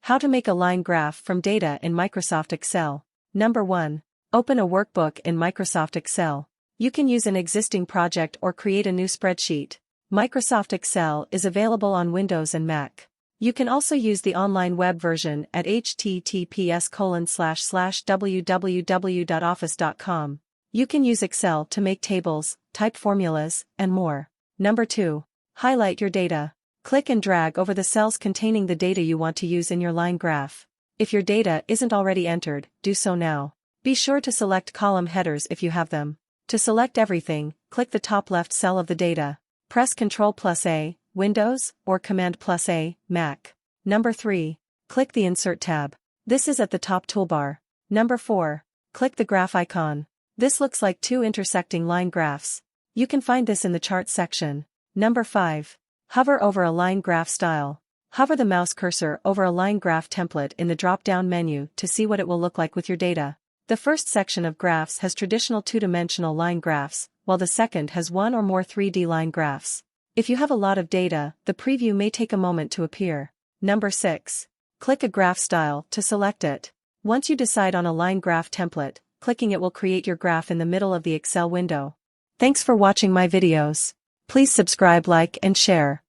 How to make a line graph from data in Microsoft Excel. Number 1. Open a workbook in Microsoft Excel. You can use an existing project or create a new spreadsheet. Microsoft Excel is available on Windows and Mac. You can also use the online web version at https://www.office.com. You can use Excel to make tables, type formulas, and more. Number 2. Highlight your data. Click and drag over the cells containing the data you want to use in your line graph. If your data isn't already entered, do so now. Be sure to select column headers if you have them. To select everything, click the top left cell of the data. Press Ctrl+A, Windows, or Command+A, Mac. Number 3. Click the Insert tab. This is at the top toolbar. Number 4. Click the graph icon. This looks like two intersecting line graphs. You can find this in the chart section. Number 5. Hover over a line graph style. Hover the mouse cursor over a line graph template in the drop-down menu to see what it will look like with your data. The first section of graphs has traditional two-dimensional line graphs, while the second has one or more 3D line graphs. If you have a lot of data, the preview may take a moment to appear. Number 6. Click a graph style to select it. Once you decide on a line graph template, clicking it will create your graph in the middle of the Excel window. Thanks for watching my videos. Please subscribe, like, and share.